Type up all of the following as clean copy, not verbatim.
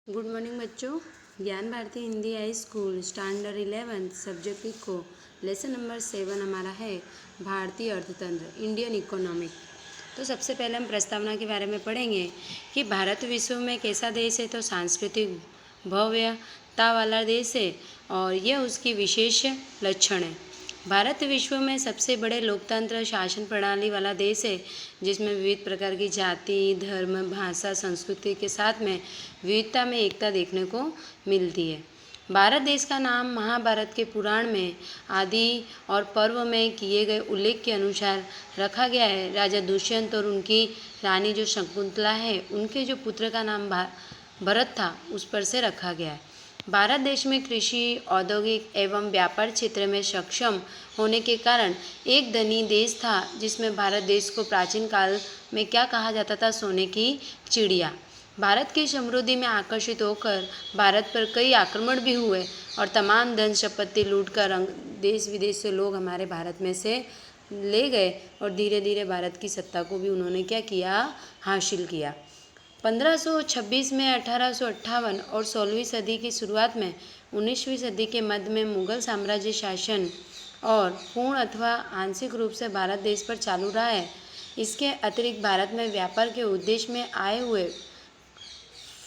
Good morning बच्चों। Gyan Bharati Hindi high school standard 11 subject eco lesson number 7 हमारा है भारतीय अर्थतंत्र इंडियन इकोनॉमिक। तो सबसे पहले हम प्रस्तावना के बारे में पढ़ेंगे कि भारत विश्व में कैसा देश है। तो सांस्कृतिक भव्यता वाला देश है और यह उसकी विशेष लक्षण है। भारत विश्व में सबसे बड़े लोकतंत्र शासन प्रणाली वाला देश है, जिसमें विविध प्रकार की जाति, धर्म, भाषा, संस्कृति के साथ में विविधता में एकता देखने को मिलती है। भारत देश का नाम महाभारत के पुराण में आदि और पर्व में किए गए उल्लेख के अनुसार रखा गया है। राजा दुष्यंत और उनकी रानी जो शकुंतला है, उनके जो पुत्र का नाम भरत था, उस पर से रखा गया है। भारत देश में कृषि, औद्योगिक एवं व्यापार क्षेत्र में सक्षम होने के कारण एक धनी देश था, जिसमें भारत देश को प्राचीन काल में क्या कहा जाता था, सोने की चिड़िया। भारत की समृद्धि में आकर्षित होकर भारत पर कई आक्रमण भी हुए और तमाम धन संपत्ति लूटकर देश विदेश से लोग हमारे भारत में से ले गए और धीरे धीरे भारत की सत्ता को भी उन्होंने क्या किया, हासिल किया। 1526 में 1858 और 16वीं सदी की शुरुआत में 19वीं सदी के मध्य में मुगल साम्राज्य शासन और पूर्ण अथवा आंशिक रूप से भारत देश पर चालू रहा है। इसके अतिरिक्त भारत में व्यापार के उद्देश्य में आए हुए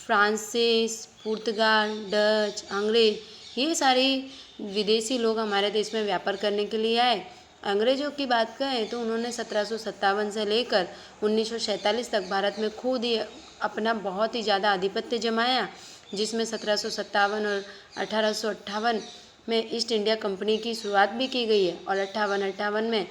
फ्रांसीस, पुर्तगाल, डच, अंग्रेज, ये सारी विदेशी लोग हमारे देश में व्यापार करने के लिए आए। अंग्रेजों की बात करें तो उन्होंने 1757 से लेकर 1947 तक भारत में खुद ही अपना बहुत ही ज़्यादा आधिपत्य जमाया, जिसमें 1757 और 1858 में ईस्ट इंडिया कंपनी की शुरुआत भी की गई है और 58 में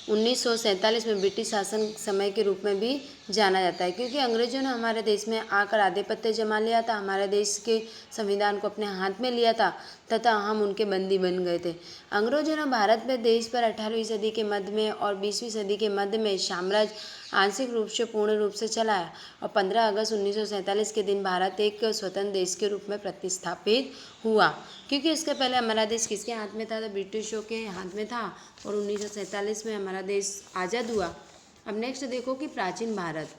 1947 में ब्रिटिश शासन समय के रूप में भी जाना जाता है, क्योंकि अंग्रेजों ने हमारे देश में आकर आधिपत्य जमा लिया था, हमारे देश के संविधान को अपने हाथ में लिया था तथा हम उनके बंदी बन गए थे। अंग्रेजों ने भारत में देश पर 18वीं सदी के मध्य में और 20वीं सदी के मध्य में साम्राज्य आंशिक रूप से पूर्ण रूप से चलाया और 15 अगस्त 1947 के दिन भारत एक स्वतंत्र देश के रूप में प्रतिस्थापित हुआ, क्योंकि इसके पहले हमारा देश किसके हाथ में था, तो ब्रिटिशों के हाथ में था और 1947 में हमारा देश आज़ाद हुआ। अब नेक्स्ट देखो कि प्राचीन भारत।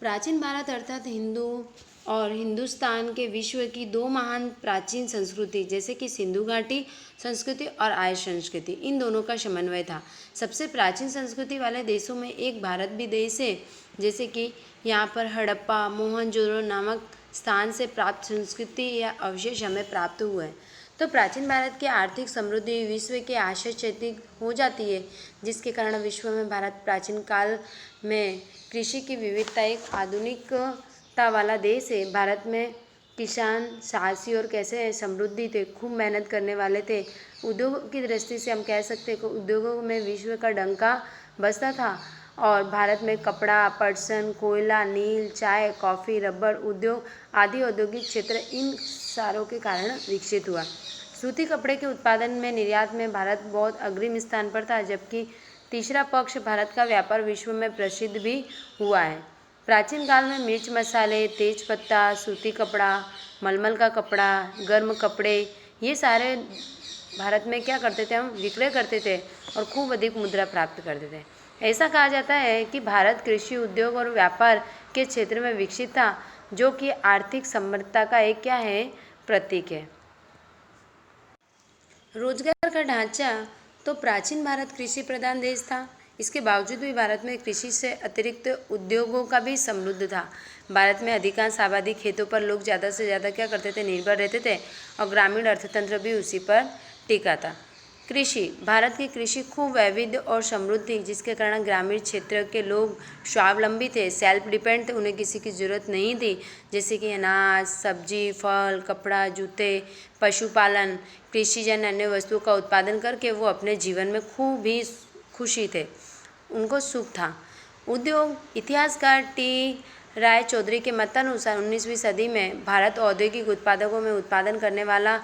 प्राचीन भारत अर्थात हिंदू और हिंदुस्तान के विश्व की दो महान प्राचीन संस्कृति जैसे कि सिंधु घाटी संस्कृति और आर्य संस्कृति, इन दोनों का समन्वय था। सबसे प्राचीन संस्कृति वाले देशों में एक भारत भी देश है, जैसे कि यहाँ पर हड़प्पा, मोहनजोदड़ो नामक स्थान से प्राप्त संस्कृति या अवशेष हमें प्राप्त हुए हैं। तो प्राचीन भारत की आर्थिक समृद्धि विश्व के आश्चर्यचकित हो जाती है, जिसके कारण विश्व में भारत प्राचीन काल में कृषि की विविधता एक आधुनिकता वाला देश है। भारत में किसान साहसी और कैसे समृद्धि थे, खूब मेहनत करने वाले थे। उद्योगों की दृष्टि से हम कह सकते हैं कि उद्योगों में विश्व का डंका बजता था और भारत में कपड़ा, पटसन, कोयला, नील, चाय, कॉफ़ी, रबर उद्योग आदि औद्योगिक क्षेत्र इन सारों के कारण विकसित हुआ। सूती कपड़े के उत्पादन में निर्यात में भारत बहुत अग्रिम स्थान पर था, जबकि तीसरा पक्ष भारत का व्यापार विश्व में प्रसिद्ध भी हुआ है। प्राचीन काल में मिर्च मसाले, तेज पत्ता, सूती कपड़ा, मलमल का कपड़ा, गर्म कपड़े, ये सारे भारत में क्या करते थे, हम विक्रय करते थे और खूब अधिक मुद्रा प्राप्त करते थे। ऐसा कहा जाता है कि भारत कृषि, उद्योग और व्यापार के क्षेत्र में विकसित था, जो कि आर्थिक समृद्धता का एक क्या है, प्रतीक है। रोजगार का ढांचा। तो प्राचीन भारत कृषि प्रधान देश था, इसके बावजूद भी भारत में कृषि से अतिरिक्त उद्योगों का भी समृद्ध था। भारत में अधिकांश आबादी खेतों पर लोग ज़्यादा से ज़्यादा क्या करते थे, निर्भर रहते थे और ग्रामीण अर्थतंत्र भी उसी पर टिका था। कृषि। भारत की कृषि खूब वैविध और समृद्ध थी, जिसके कारण ग्रामीण क्षेत्र के लोग स्वावलंबी थे, सेल्फ डिपेंड थे, उन्हें किसी की ज़रूरत नहीं थी, जैसे कि अनाज, सब्जी, फल, कपड़ा, जूते, पशुपालन, कृषिजन्य अन्य वस्तुओं का उत्पादन करके वो अपने जीवन में खूब ही खुशी थे, उनको सुख था। उद्योग। इतिहासकार टी राय चौधरी के मतानुसार 19वीं सदी में भारत औद्योगिक उत्पादकों में उत्पादन करने वाला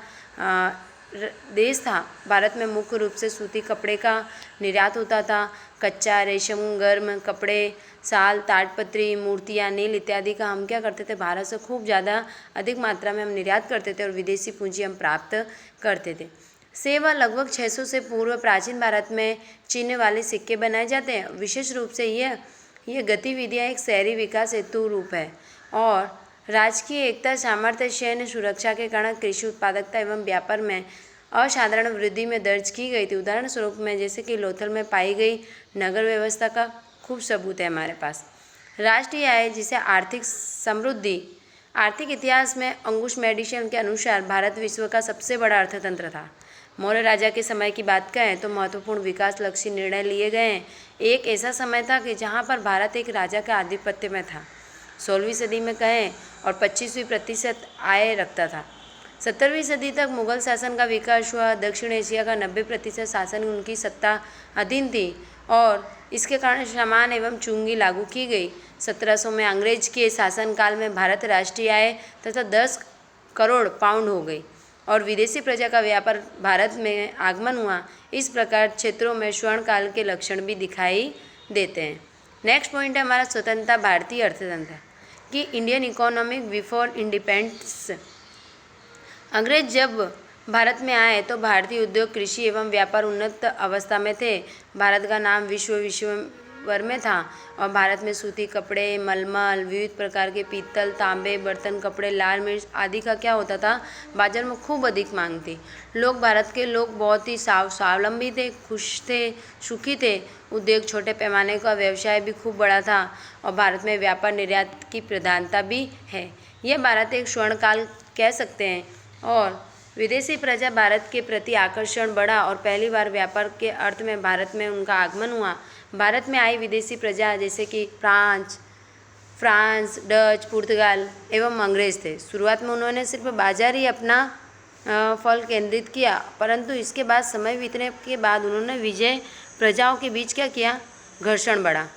देश था। भारत में मुख्य रूप से सूती कपड़े का निर्यात होता था। कच्चा रेशम, गर्म कपड़े, शाल, ताड़पत्री, मूर्तियाँ, नील इत्यादि का हम क्या करते थे, भारत से खूब ज़्यादा अधिक मात्रा में हम निर्यात करते थे और विदेशी पूंजी हम प्राप्त करते थे। सेवा। लगभग 600 से पूर्व प्राचीन भारत में चिन्ह वाले सिक्के बनाए जाते हैं। विशेष रूप से यह गतिविधियाँ एक शहरी विकास हेतु रूप है और राजकीय एकता, सामर्थ्य, सैन्य सुरक्षा के कारण कृषि उत्पादकता एवं व्यापार में असाधारण वृद्धि में दर्ज की गई थी। उदाहरण स्वरूप में जैसे कि लोथल में पाई गई नगर व्यवस्था का खूब सबूत है हमारे पास। राष्ट्रीय आय जिसे आर्थिक समृद्धि। आर्थिक इतिहास में अंकुश मेडिसन के अनुसार भारत विश्व का सबसे बड़ा अर्थतंत्र था। मौर्य राजा के समय की बात करें तो महत्वपूर्ण विकास लक्षी निर्णय लिए गए हैं। एक ऐसा समय था कि जहाँ पर भारत एक राजा के आधिपत्य में था। 16वीं सदी में कहें और 25% आय रखता था। 17वीं सदी तक मुगल शासन का विकास हुआ। दक्षिण एशिया का 90% शासन उनकी सत्ता अधीन थी और इसके कारण सामान एवं चुंगी लागू की गई। 1700 में अंग्रेज के शासनकाल में भारत राष्ट्रीय आय तथा 10 करोड़ पाउंड हो गई और विदेशी प्रजा का व्यापार भारत में आगमन हुआ। इस प्रकार क्षेत्रों में स्वर्ण काल के लक्षण भी दिखाई देते हैं। नेक्स्ट पॉइंट है हमारा स्वतंत्रता भारतीय अर्थतंत्र कि इंडियन इकोनॉमिक बिफोर इंडिपेंडेंस। अंग्रेज जब भारत में आए तो भारतीय उद्योग, कृषि एवं व्यापार उन्नत अवस्था में थे। भारत का नाम विश्वभर में था और भारत में सूती कपड़े, मलमल, विविध प्रकार के पीतल, तांबे, बर्तन, कपड़े, लाल मिर्च आदि का क्या होता था, बाजार में खूब अधिक मांग थी। भारत के लोग बहुत ही स्वावलंबी थे, खुश थे, सुखी थे। उद्योग छोटे पैमाने का व्यवसाय भी खूब बड़ा था और भारत में व्यापार निर्यात की प्रधानता भी है। यह भारत एक स्वर्ण काल कह सकते हैं और विदेशी प्रजा भारत के प्रति आकर्षण बढ़ा और पहली बार व्यापार के अर्थ में भारत में उनका आगमन हुआ। भारत में आई विदेशी प्रजा जैसे कि फ्रांस, डच, पुर्तगाल एवं अंग्रेज थे। शुरुआत में उन्होंने सिर्फ बाजार ही अपना फल केंद्रित किया, परंतु इसके बाद समय बीतने के बाद उन्होंने विजय प्रजाओं के बीच क्या किया, घर्षण बढ़ा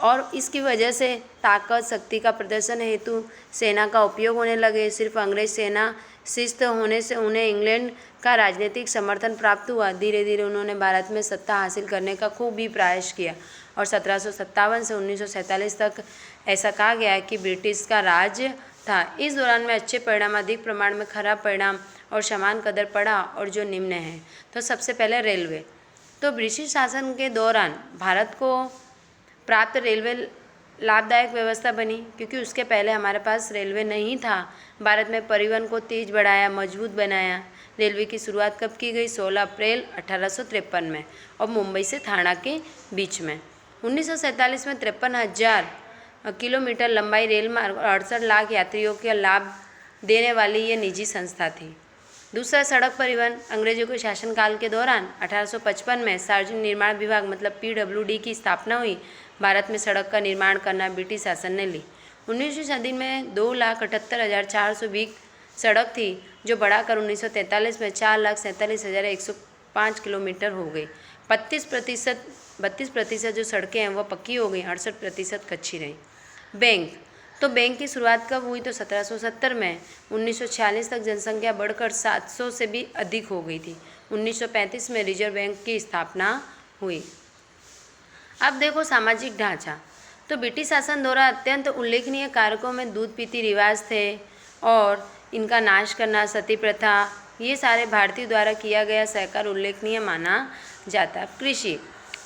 और इसकी वजह से ताकत शक्ति का प्रदर्शन हेतु सेना का उपयोग होने लगे। सिर्फ अंग्रेज सेना शिस्त होने से उन्हें इंग्लैंड का राजनीतिक समर्थन प्राप्त हुआ। धीरे धीरे उन्होंने भारत में सत्ता हासिल करने का खूब भी प्रयास किया और 1757 से 1947 तक ऐसा कहा गया है कि ब्रिटिश का राज था। इस दौरान में अच्छे परिणाम, अधिक प्रमाण में खराब परिणाम और समान कदर पड़ा और जो निम्न है। तो सबसे पहले रेलवे। तो ब्रिटिश शासन के दौरान भारत को प्राप्त रेलवे लाभदायक व्यवस्था बनी क्योंकि उसके पहले हमारे पास रेलवे नहीं था। भारत में परिवहन को तेज बढ़ाया, मजबूत बनाया। रेलवे की शुरुआत कब की गई? 16 अप्रैल 1853 में और मुंबई से थाना के बीच में। 1947 में 53,000 किलोमीटर लंबाई रेल मार्ग और 68 लाख यात्रियों के लाभ देने वाली ये निजी संस्था थी। दूसरा, सड़क परिवहन। अंग्रेजों के शासनकाल के दौरान 1855 में सार्वजनिक निर्माण विभाग मतलब PWD की स्थापना हुई। भारत में सड़क का निर्माण करना ब्रिटिश शासन ने ली। 19वीं सदी में 2,78,420 सड़क थी जो बढ़ाकर 1943 में 4,47,105 किलोमीटर हो गई। 32% जो सड़कें हैं वह पक्की हो गई, 68% कच्ची रहीं। बैंक। तो बैंक की शुरुआत कब हुई? तो 1770 में। 1946 तक जनसंख्या बढ़कर 700 से भी अधिक हो गई थी। 1935 में रिजर्व बैंक की स्थापना हुई। अब देखो सामाजिक ढांचा। तो ब्रिटिश शासन द्वारा अत्यंत उल्लेखनीय कारकों में दूध पीती रिवाज थे और इनका नाश करना, सती प्रथा, ये सारे भारतीयों द्वारा किया गया सहकार उल्लेखनीय माना जाता है। कृषि।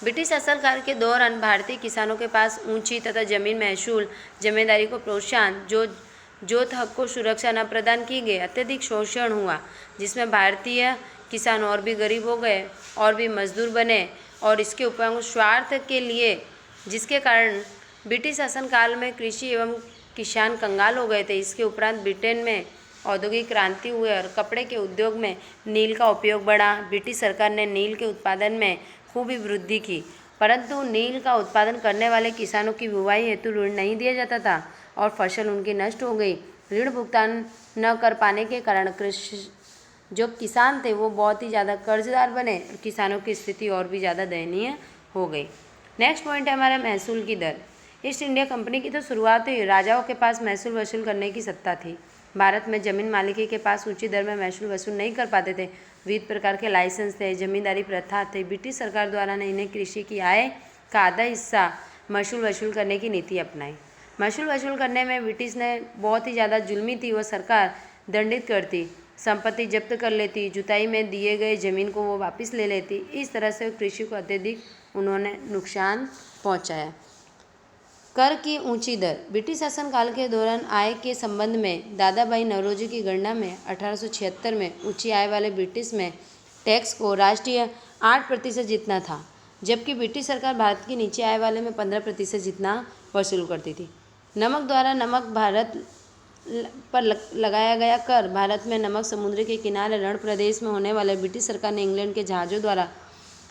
ब्रिटिश शासनकाल के दौरान भारतीय किसानों के पास ऊंची तथा जमीन महसूल, जमींदारी को प्रोत्साहन, जोत हक को सुरक्षा न प्रदान की गई, अत्यधिक शोषण हुआ जिसमें भारतीय किसान और भी गरीब हो गए और भी मजदूर बने और इसके उपयोग स्वार्थ के लिए, जिसके कारण ब्रिटिश शासनकाल में कृषि एवं किसान कंगाल हो गए थे। इसके उपरांत ब्रिटेन में औद्योगिक क्रांति हुई और कपड़े के उद्योग में नील का उपयोग बढ़ा। ब्रिटिश सरकार ने नील के उत्पादन में खूब ही वृद्धि की, परंतु नील का उत्पादन करने वाले किसानों की बुवाई हेतु ऋण नहीं दिया जाता था और फसल उनकी नष्ट हो गई। ऋण भुगतान न कर पाने के कारण जो किसान थे वो बहुत ही ज़्यादा कर्जदार बने। किसानों की स्थिति और भी ज़्यादा दयनीय हो गई। नेक्स्ट पॉइंट है हमारा महसूल की दर। ईस्ट इंडिया कंपनी की तो शुरुआत हुई, राजाओं के पास महसूल वसूल करने की सत्ता थी। भारत में जमीन मालिकी के पास ऊंची दर में महसूल वसूल नहीं कर पाते थे। विविध प्रकार के लाइसेंस थे, जमींदारी प्रथा थे। ब्रिटिश सरकार द्वारा ने इन्हें कृषि की आय का आधा हिस्सा महसूल वसूल करने की नीति अपनाई। महसूल वसूल करने में ब्रिटिश ने बहुत ही ज़्यादा जुल्मी थी। वह सरकार दंडित करती, संपत्ति जब्त कर लेती, जुताई में दिए गए जमीन को वो वापस ले लेती। इस तरह से कृषि को अत्यधिक उन्होंने नुकसान पहुंचाया। कर की ऊंची दर। ब्रिटिश शासनकाल के दौरान आय के संबंध में दादा भाई नौरोजी की गणना में 1876 में ऊंची आय वाले ब्रिटिश में टैक्स को राष्ट्रीय 8% जितना था, जबकि ब्रिटिश सरकार भारत की नीचे आय वाले में 15% जितना वसूल करती थी। नमक द्वारा नमक भारत पर लगाया गया कर। भारत में नमक समुद्र के किनारे रण प्रदेश में होने वाले ब्रिटिश सरकार ने इंग्लैंड के जहाज़ों द्वारा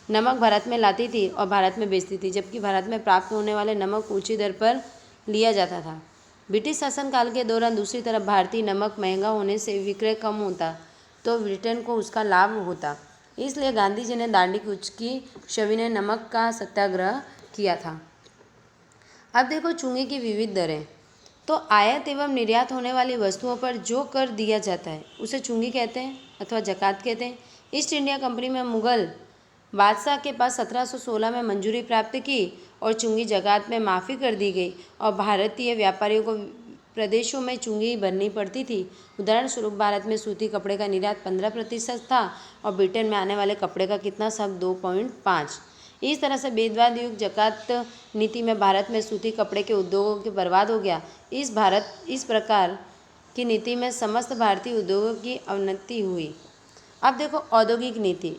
नमक भारत में लाती थी और भारत में बेचती थी, जबकि भारत में प्राप्त होने वाले नमक ऊंची दर पर लिया जाता था। ब्रिटिश शासनकाल के दौरान दूसरी तरफ भारतीय नमक महंगा होने से विक्रय कम होता तो ब्रिटेन को उसका लाभ होता, इसलिए गांधी जी ने दांडी कूच की सविनय नमक का सत्याग्रह किया था। अब देखो चुंगी की विविध दरें। तो आयात एवं निर्यात होने वाली वस्तुओं पर जो कर दिया जाता है उसे चुंगी कहते हैं अथवा जकात कहते हैं। ईस्ट इंडिया कंपनी में मुगल बादशाह के पास 1716 में मंजूरी प्राप्त की और चुंगी जकात में माफ़ी कर दी गई और भारतीय व्यापारियों को प्रदेशों में चुंगी भरनी पड़ती थी। उदाहरण स्वरूप भारत में सूती कपड़े का निर्यात 15% था और ब्रिटेन में आने वाले कपड़े का कितना सब 2.5। इस तरह से भेदभाव युक्त जकात नीति में भारत में सूती कपड़े के उद्योगों के बर्बाद हो गया। इस प्रकार की नीति में समस्त भारतीय उद्योगों की अवनति हुई। अब देखो औद्योगिक नीति।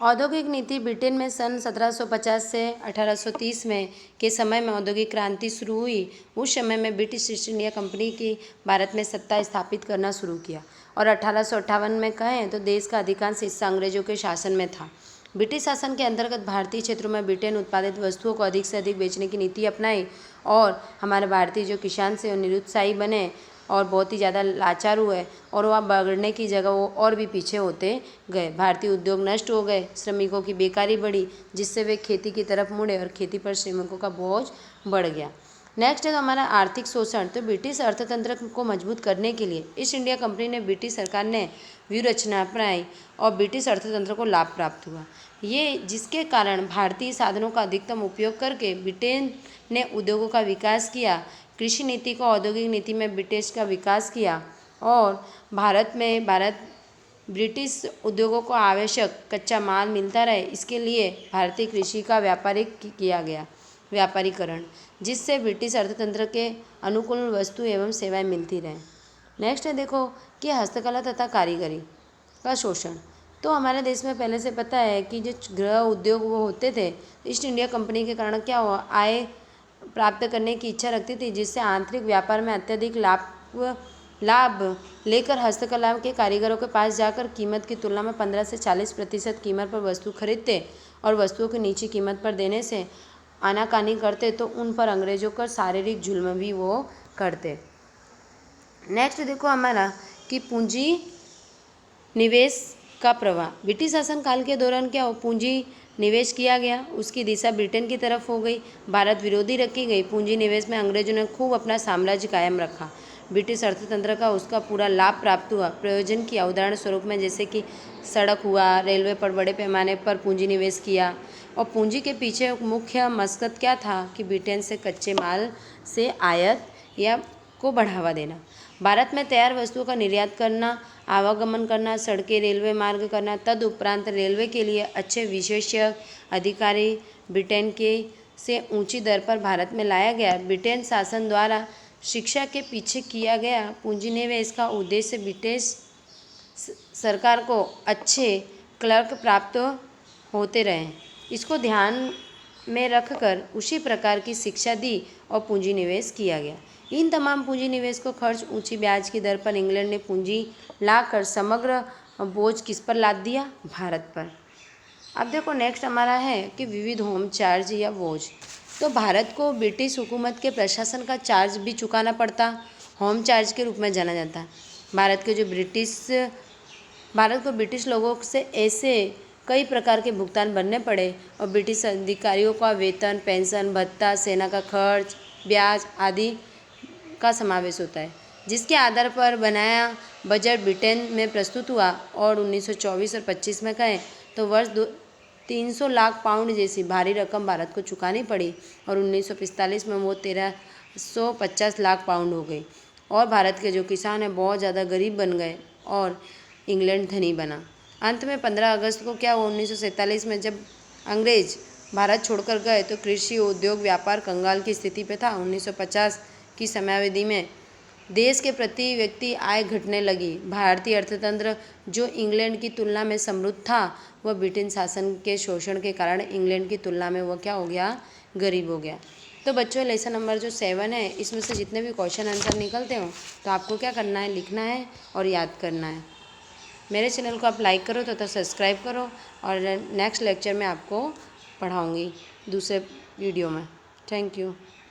औद्योगिक नीति ब्रिटेन में सन 1750 से 1830 में के समय में औद्योगिक क्रांति शुरू हुई। उस समय में ब्रिटिश ईस्ट इंडिया कंपनी की भारत में सत्ता स्थापित करना शुरू किया और 1858 में कहें तो देश का अधिकांश हिस्सा अंग्रेजों के शासन में था। ब्रिटिश शासन के अंतर्गत भारतीय क्षेत्रों में ब्रिटेन उत्पादित वस्तुओं को अधिक से अधिक बेचने की नीति अपनाई और हमारे भारतीय जो किसान से निरुत्साही बने और बहुत ही ज़्यादा लाचार हुए और वह बढ़ने की जगह वो और भी पीछे होते गए। भारतीय उद्योग नष्ट हो गए, श्रमिकों की बेकारी बढ़ी, जिससे वे खेती की तरफ मुड़े और खेती पर श्रमिकों का बोझ बढ़ गया। नेक्स्ट है तो हमारा आर्थिक शोषण। तो ब्रिटिश अर्थतंत्र को मजबूत करने के लिए ईस्ट इंडिया कंपनी ने ब्रिटिश सरकार ने व्यूहरचना अपनाई और ब्रिटिश अर्थतंत्र को लाभ प्राप्त हुआ, ये जिसके कारण भारतीय साधनों का अधिकतम उपयोग करके ब्रिटेन ने उद्योगों का विकास किया। कृषि नीति को औद्योगिक नीति में ब्रिटिश का विकास किया और भारत ब्रिटिश उद्योगों को आवश्यक कच्चा माल मिलता रहे, इसके लिए भारतीय कृषि का व्यापारीकरण, जिससे ब्रिटिश अर्थतंत्र के अनुकूल वस्तु एवं सेवाएं मिलती रहें। नेक्स्ट है देखो कि हस्तकला तथा कारीगरी का शोषण। तो हमारे देश में पहले से पता है कि जो गृह उद्योग वो होते थे, ईस्ट इंडिया कंपनी के कारण क्या हुआ, आय प्राप्त करने की इच्छा रखती थी, जिससे आंतरिक व्यापार में अत्यधिक लाभ लेकर हस्तकला के कारीगरों के पास जाकर कीमत की तुलना में 15 से 40% कीमत पर वस्तु खरीदते और वस्तुओं की नीची कीमत पर देने से आनाकानी करते, तो उन पर अंग्रेजों का शारीरिक जुल्म भी वो करते। नेक्स्ट देखो हमारा कि पूंजी निवेश का प्रवाह। ब्रिटिश शासन काल के दौरान क्या हो, पूंजी निवेश किया गया, उसकी दिशा ब्रिटेन की तरफ हो गई, भारत विरोधी रखी गई। पूंजी निवेश में अंग्रेजों ने खूब अपना साम्राज्य कायम रखा, ब्रिटिश अर्थतंत्र का उसका पूरा लाभ प्राप्त हुआ, प्रयोजन किया। उदाहरण स्वरूप में जैसे कि सड़क हुआ, रेलवे पर बड़े पैमाने पर पूंजी निवेश किया और पूंजी के पीछे मुख्य मकसद क्या था कि ब्रिटेन से कच्चे माल से आयात या को बढ़ावा देना, भारत में तैयार वस्तुओं का निर्यात करना, आवागमन करना, सड़कें रेलवे मार्ग करना। तदुपरांत रेलवे के लिए अच्छे विशेषज्ञ अधिकारी ब्रिटेन के से ऊंची दर पर भारत में लाया गया। ब्रिटेन शासन द्वारा शिक्षा के पीछे किया गया पूंजी निवेश का उद्देश्य ब्रिटिश सरकार को अच्छे क्लर्क प्राप्त होते रहे, इसको ध्यान में रखकर उसी प्रकार की शिक्षा दी और पूंजी निवेश किया गया। इन तमाम पूंजी निवेश को खर्च ऊंची ब्याज की दर पर इंग्लैंड ने पूंजी लाकर समग्र बोझ किस पर लाद दिया, भारत पर। अब देखो नेक्स्ट हमारा है कि विविध होम चार्ज या बोझ। तो भारत को ब्रिटिश हुकूमत के प्रशासन का चार्ज भी चुकाना पड़ता, होम चार्ज के रूप में जाना जाता है। भारत को ब्रिटिश लोगों से ऐसे कई प्रकार के भुगतान भरने पड़े और ब्रिटिश अधिकारियों का वेतन, पेंशन, भत्ता, सेना का खर्च, ब्याज आदि का समावेश होता है, जिसके आधार पर बनाया बजट ब्रिटेन में प्रस्तुत हुआ और 1924 और 25 में कहें तो वर्ष 300 लाख पाउंड जैसी भारी रकम भारत को चुकानी पड़ी और 1945 में वो 1350 लाख पाउंड हो गई और भारत के जो किसान हैं बहुत ज़्यादा गरीब बन गए और इंग्लैंड धनी बना। अंत में 15 अगस्त को क्या हुआ, 1947 में जब अंग्रेज भारत छोड़कर गए तो कृषि, उद्योग, व्यापार कंगाल की स्थिति पे था। 1950 की समयावधि में देश के प्रति व्यक्ति आय घटने लगी। भारतीय अर्थतंत्र जो इंग्लैंड की तुलना में समृद्ध था, वह ब्रिटेन शासन के शोषण के कारण इंग्लैंड की तुलना में वह क्या हो गया, गरीब हो गया। तो बच्चों, लेसन नंबर जो 7 है, इसमें से जितने भी क्वेश्चन आंसर निकलते हो तो आपको क्या करना है, लिखना है और याद करना है। मेरे चैनल को आप लाइक करो तथा सब्सक्राइब करो, और नेक्स्ट लेक्चर में आपको पढ़ाऊँगी दूसरे वीडियो में। Thank you.